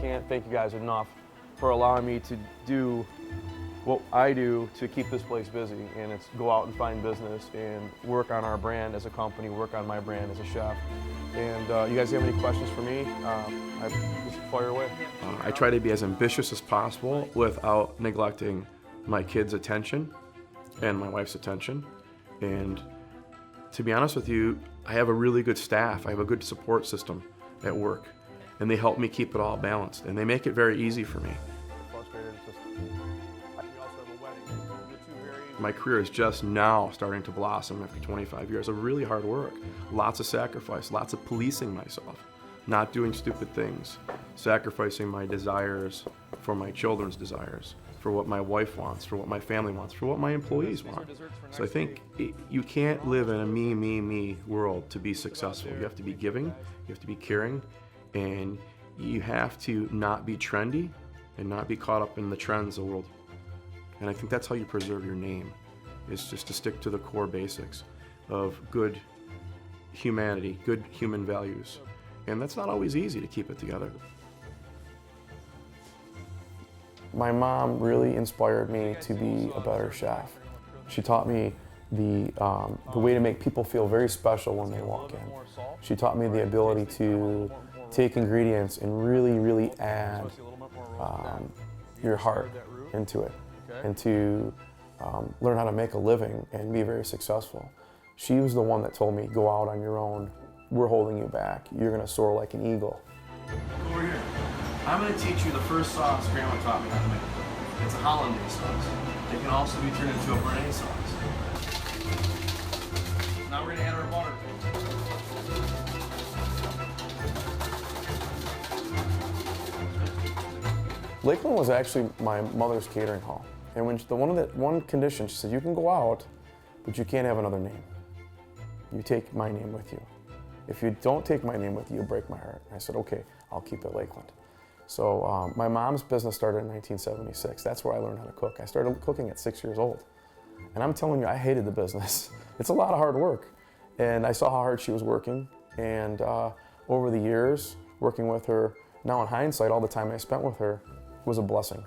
can't thank you guys enough for allowing me to do what I do to keep this place busy, and it's go out and find business and work on our brand as a company, work on my brand as a chef. And you guys have any questions for me? I just fire away. I try to be as ambitious as possible without neglecting my kids' attention and my wife's attention. And to be honest with you, I have a really good staff. I have a good support system at work, and they help me keep it all balanced, and they make it very easy for me. My career is just now starting to blossom after 25 years of really hard work. Lots of sacrifice, lots of policing myself, not doing stupid things, sacrificing my desires for my children's desires, for what my wife wants, for what my family wants, for what my employees want. So I think you can't live in a me world to be successful. You have to be giving, you have to be caring, and you have to not be trendy and not be caught up in the trends of the world. And I think that's how you preserve your name, is just to stick to the core basics of good humanity, good human values. And that's not always easy to keep it together. My mom really inspired me to be a better chef. She taught me the way to make people feel very special when they walk in. She taught me the ability to take ingredients and really add your heart into it, and to learn how to make a living and be very successful. She was the one that told me, go out on your own. We're holding you back. You're gonna soar like an eagle. Over here. I'm gonna teach you the first sauce Grandma taught me how to make. It's a hollandaise sauce. It can also be turned into a béarnaise sauce. Now we're gonna add our water. Lakeland was actually my mother's catering hall. And when one condition, she said, you can go out, but you can't have another name. You take my name with you. If you don't take my name with you, you break my heart. And I said, okay, I'll keep it Lakeland. So my mom's business started in 1976. That's where I learned how to cook. I started cooking at 6 years old. And I'm telling you, I hated the business. It's a lot of hard work. And I saw how hard she was working. And over the years, working with her, now in hindsight, all the time I spent with her was a blessing.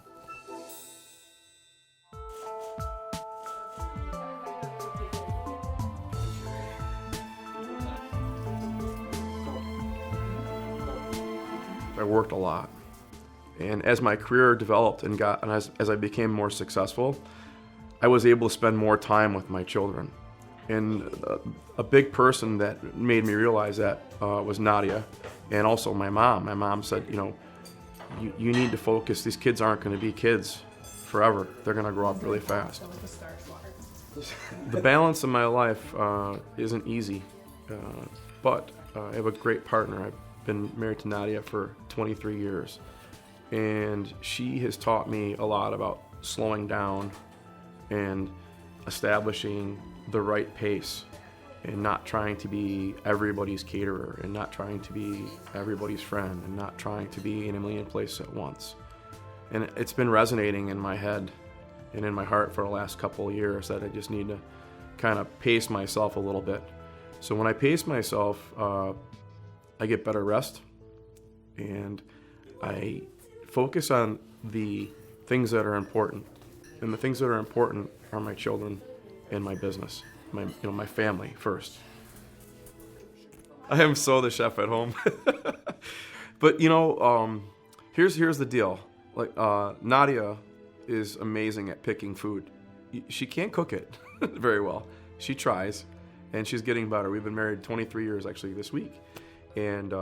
I worked a lot, and as my career developed and as I became more successful, I was able to spend more time with my children. And a big person that made me realize that was Nadia, and also my mom. My mom said, you know, you need to focus. These kids aren't going to be kids forever. They're going to grow up really fast. The balance in my life isn't easy, but I have a great partner. I've been married to Nadia for 23 years, and she has taught me a lot about slowing down and establishing the right pace, and not trying to be everybody's caterer, and not trying to be everybody's friend, and not trying to be in a million places at once. And it's been resonating in my head and in my heart for the last couple of years that I just need to kind of pace myself a little bit. So when I pace myself, I get better rest, and I focus on the things that are important. And the things that are important are my children and my business, my family first. I am so the chef at home. But here's the deal. Like Nadia is amazing at picking food. She can't cook it very well. She tries, and she's getting better. We've been married 23 years actually this week, and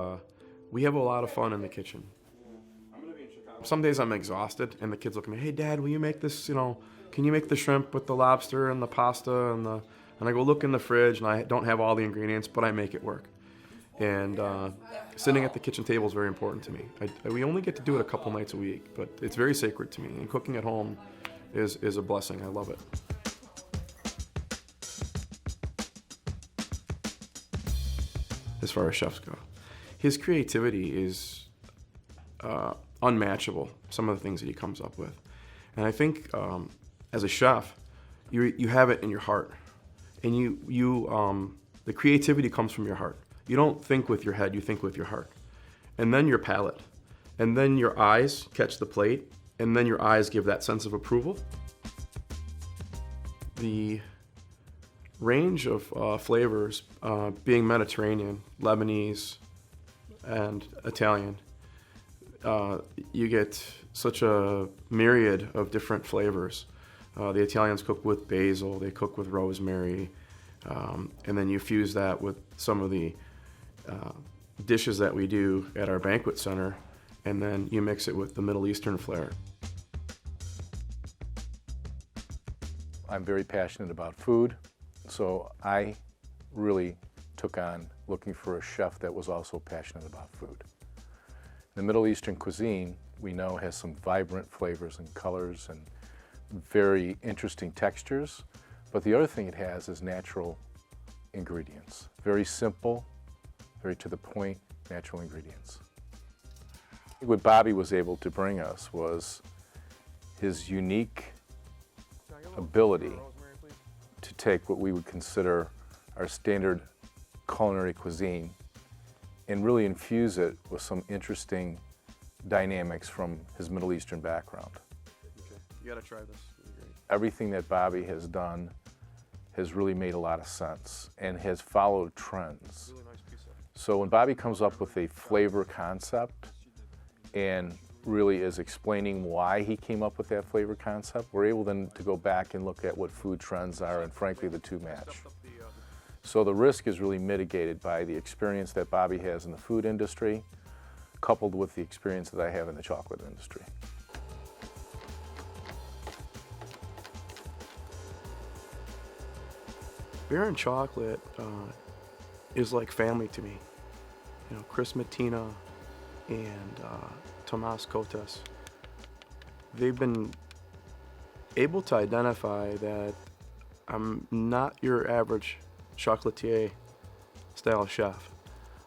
we have a lot of fun in the kitchen. Some days I'm exhausted, and the kids look at me, hey Dad, will you make this, can you make the shrimp with the lobster and the pasta and I go look in the fridge, and I don't have all the ingredients, but I make it work. And sitting at the kitchen table is very important to me. We only get to do it a couple nights a week, but it's very sacred to me. And cooking at home is a blessing. I love it. As far as chefs go, his creativity is unmatchable, some of the things that he comes up with. And I think as a chef, you have it in your heart. And the creativity comes from your heart. You don't think with your head, you think with your heart. And then your palate. and then your eyes catch the plate, and then your eyes give that sense of approval. The range of flavors, being Mediterranean, Lebanese, and Italian, you get such a myriad of different flavors. The Italians cook with basil, they cook with rosemary, and then you fuse that with some of the dishes that we do at our banquet center, and then you mix it with the Middle Eastern flair. I'm very passionate about food, so I really took on looking for a chef that was also passionate about food. The Middle Eastern cuisine, we know, has some vibrant flavors and colors and very interesting textures, but the other thing it has is natural ingredients. Very simple, very to the point, natural ingredients. What Bobby was able to bring us was his unique ability to take what we would consider our standard culinary cuisine and really infuse it with some interesting dynamics from his Middle Eastern background. Okay. You gotta try this. It'll be great. Everything that Bobby has done has really made a lot of sense and has followed trends. Really nice piece of. So when Bobby comes up with a flavor concept and really is explaining why he came up with that flavor concept, we're able then to go back and look at what food trends are, and frankly the two match. So the risk is really mitigated by the experience that Bobby has in the food industry, coupled with the experience that I have in the chocolate industry. Beer and chocolate is like family to me. You know, Chris Mattina and Tomas Cotes, they've been able to identify that I'm not your average chocolatier style chef.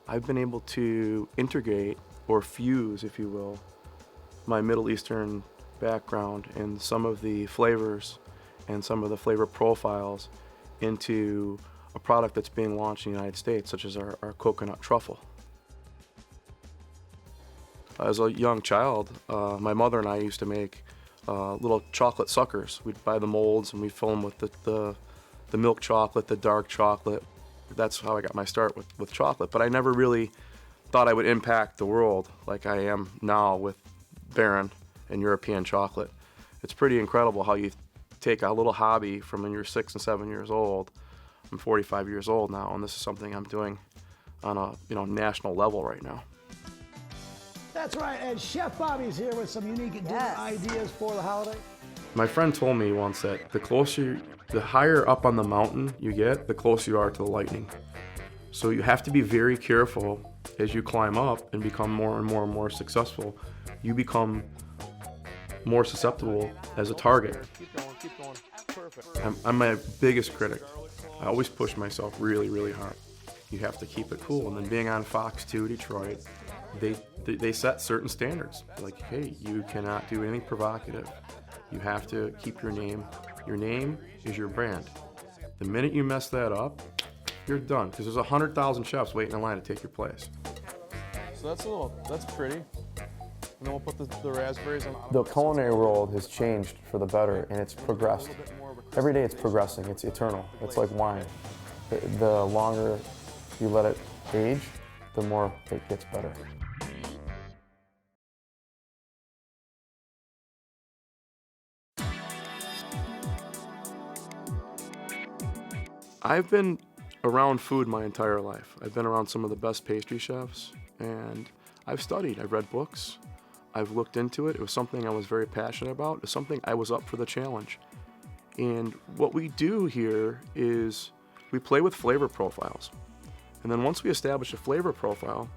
I've been able to integrate or fuse, if you will, my Middle Eastern background and some of the flavors and some of the flavor profiles into a product that's being launched in the United States, such as our coconut truffle. As a young child, my mother and I used to make little chocolate suckers. We'd buy the molds and we'd fill them with the milk chocolate, the dark chocolate. That's how I got my start with chocolate. But I never really thought I would impact the world like I am now with Baron and European chocolate. It's pretty incredible how you take a little hobby from when you're 6 and 7 years old. I'm 45 years old now, and this is something I'm doing on a national level right now. That's right, and Chef Bobby's here with some unique and different ideas for the holiday. My friend told me once that the higher up on the mountain you get, the closer you are to the lightning. So you have to be very careful as you climb up and become more and more and more successful. You become more susceptible as a target. Keep going. Perfect. I'm my biggest critic. I always push myself really, really hard. You have to keep it cool. And then being on Fox 2 Detroit, they set certain standards. Like, hey, you cannot do anything provocative. You have to keep your name. Your name is your brand. The minute you mess that up, you're done. Because there's 100,000 chefs waiting in line to take your place. So that's pretty. And then we'll put the raspberries on. The culinary world has changed for the better, and it's progressed. Every day it's progressing. It's eternal. It's like wine. The longer you let it age, the more it gets better. I've been around food my entire life. I've been around some of the best pastry chefs, and I've studied. I've read books. I've looked into it. It was something I was very passionate about. It was something I was up for the challenge. And what we do here is we play with flavor profiles. And then once we establish a flavor profile,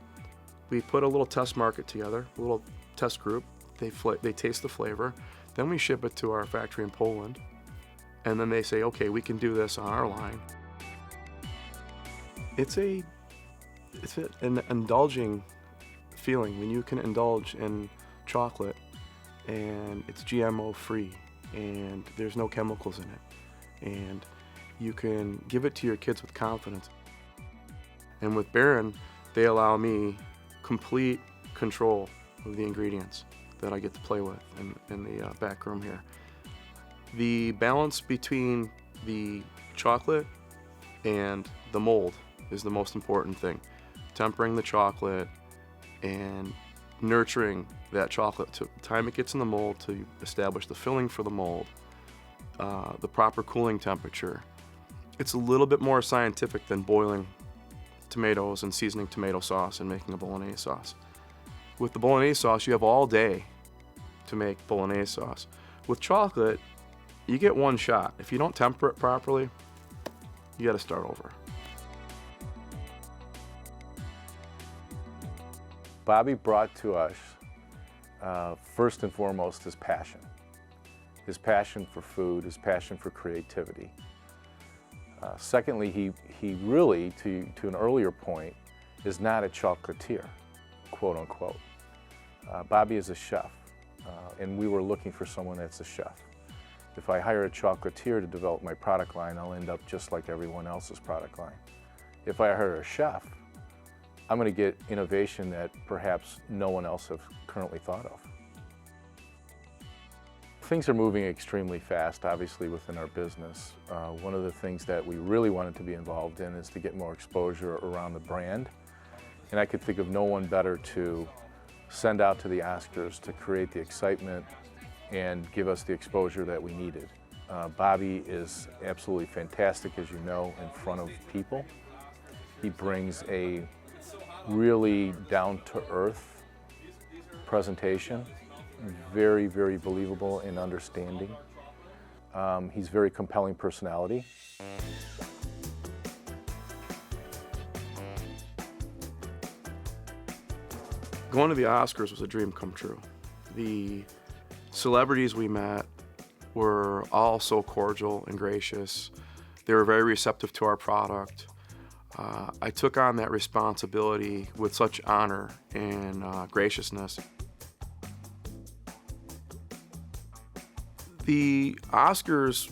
we put a little test market together, a little test group. They taste the flavor. Then we ship it to our factory in Poland. And then they say, okay, we can do this on our line. It's an indulging feeling when you can indulge in chocolate and it's GMO free and there's no chemicals in it, and you can give it to your kids with confidence. And with Baron, they allow me complete control of the ingredients that I get to play with in the back room here. The balance between the chocolate and the mold is the most important thing. Tempering the chocolate and nurturing that chocolate to the time it gets in the mold to establish the filling for the mold, the proper cooling temperature. It's a little bit more scientific than boiling tomatoes and seasoning tomato sauce and making a bolognese sauce. With the bolognese sauce, you have all day to make bolognese sauce. With chocolate, you get one shot. If you don't temper it properly, you got to start over. Bobby brought to us, first and foremost, his passion for food, his passion for creativity. Secondly, he really, to an earlier point, is not a chocolatier, quote unquote. Bobby is a chef, and we were looking for someone that's a chef. If I hire a chocolatier to develop my product line, I'll end up just like everyone else's product line. If I hire a chef, I'm going to get innovation that perhaps no one else has currently thought of. Things are moving extremely fast, obviously, within our business. One of the things that we really wanted to be involved in is to get more exposure around the brand. And I could think of no one better to send out to the Oscars to create the excitement and give us the exposure that we needed. Bobby is absolutely fantastic, as you know, in front of people. He brings a really down-to-earth presentation, very, very believable and understanding. He's very compelling personality. Going to the Oscars was a dream come true. The celebrities we met were all so cordial and gracious. They were very receptive to our product. I took on that responsibility with such honor and graciousness. The Oscars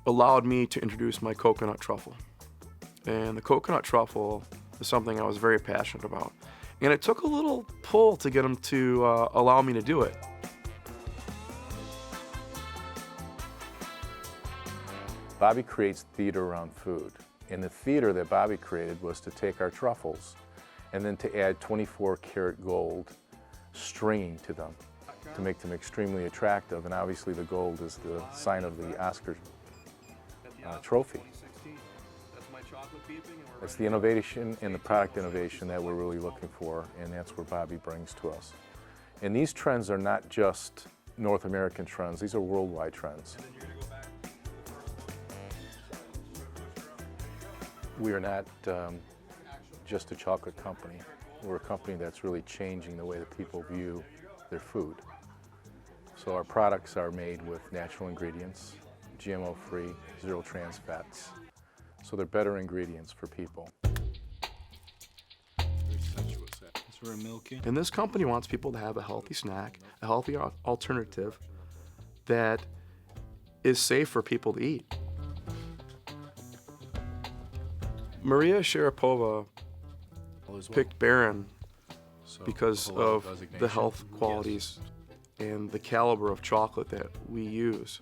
allowed me to introduce my coconut truffle. And the coconut truffle is something I was very passionate about. And it took a little pull to get them to allow me to do it. Bobby creates theater around food. And the theater that Bobby created was to take our truffles and then to add 24-karat gold stringing to them to make them extremely attractive. And obviously the gold is the sign of the Oscar trophy. It's the innovation and the product innovation that we're really looking for, and that's where Bobby brings to us. And these trends are not just North American trends, these are worldwide trends. We are not just a chocolate company. We're a company that's really changing the way that people view their food. So our products are made with natural ingredients, GMO-free, zero trans fats. So they're better ingredients for people. It's very milky. And this company wants people to have a healthy snack, a healthy alternative that is safe for people to eat. Maria Sharapova picked Barron because of the health qualities and the caliber of chocolate that we use.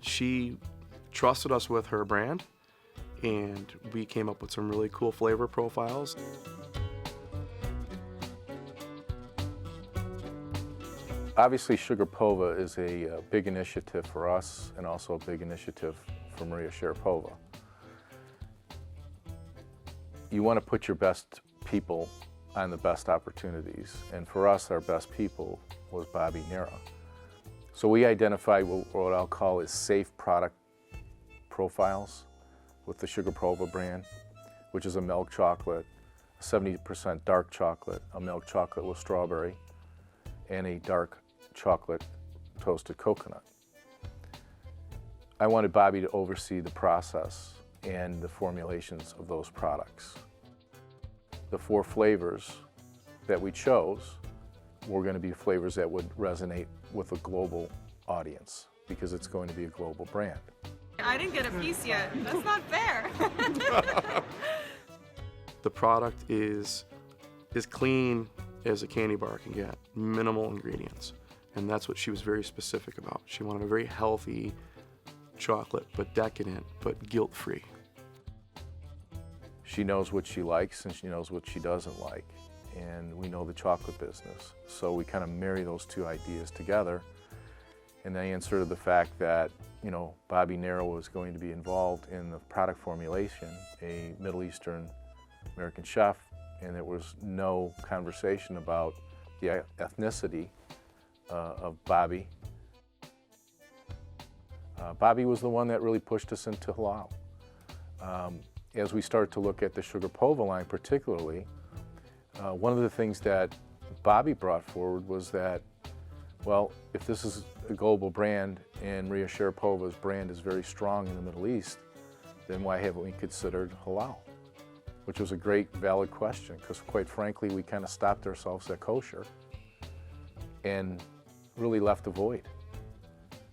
She trusted us with her brand, and we came up with some really cool flavor profiles. Obviously, Sugarpova is a big initiative for us and also a big initiative for Maria Sharapova. You want to put your best people on the best opportunities, and for us, our best people was Bobby Nera. So we identified what I'll call is safe product profiles with the Sugarpova brand, which is a milk chocolate, 70% dark chocolate, a milk chocolate with strawberry, and a dark chocolate toasted coconut. I wanted Bobby to oversee the process and the formulations of those products. The 4 flavors that we chose were going to be flavors that would resonate with a global audience because it's going to be a global brand. I didn't get a piece yet. That's not fair. The product is clean, as a candy bar can get, minimal ingredients. And that's what she was very specific about. She wanted a very healthy chocolate, but decadent, but guilt-free. She knows what she likes and she knows what she doesn't like. And we know the chocolate business. So we kind of marry those two ideas together. And I inserted the fact that, you know, Bobby Nero was going to be involved in the product formulation, a Middle Eastern American chef, and there was no conversation about the ethnicity of Bobby. Bobby was the one that really pushed us into halal. As we start to look at the Sugar Pova line particularly, one of the things that Bobby brought forward was that, well, if this is a global brand and Maria Sharapova's brand is very strong in the Middle East, then why haven't we considered halal? Which was a great, valid question, because quite frankly, we kind of stopped ourselves at kosher and really left a void.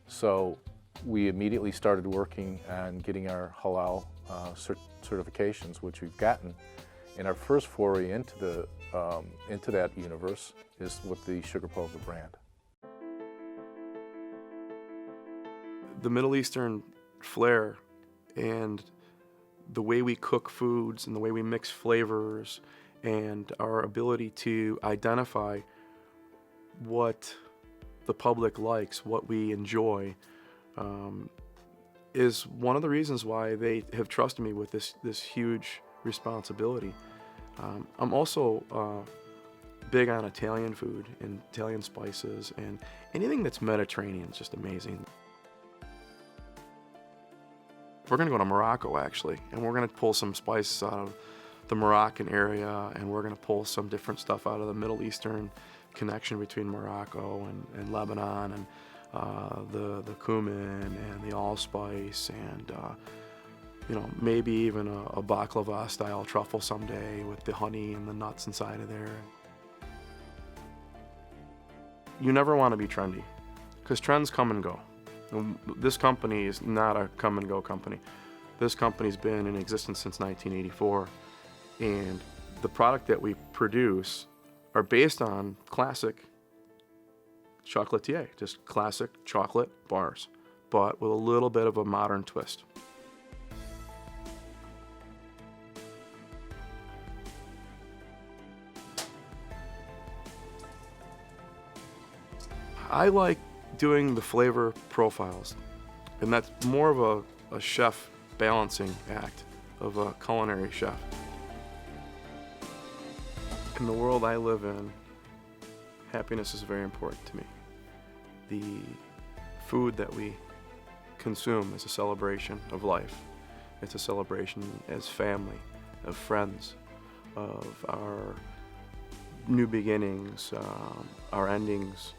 So we immediately started working on getting our halal certifications, which we've gotten. And our first foray into that universe is with the Sugar Pova brand. The Middle Eastern flair and the way we cook foods and the way we mix flavors and our ability to identify what the public likes, what we enjoy, is one of the reasons why they have trusted me with this huge responsibility. I'm also big on Italian food and Italian spices, and anything that's Mediterranean is just amazing. We're going to go to Morocco, actually, and we're going to pull some spices out of the Moroccan area, and we're going to pull some different stuff out of the Middle Eastern connection between Morocco and Lebanon, and the cumin and the allspice, and you know, maybe even a baklava-style truffle someday with the honey and the nuts inside of there. You never want to be trendy, because trends come and go. This company is not a come and go company. This company's been in existence since 1984, and the product that we produce are based on classic chocolatier, just classic chocolate bars, but with a little bit of a modern twist. I like doing the flavor profiles, and that's more of a chef balancing act of a culinary chef. In the world I live in, happiness is very important to me. The food that we consume is a celebration of life. It's a celebration as family, of friends, of our new beginnings, our endings,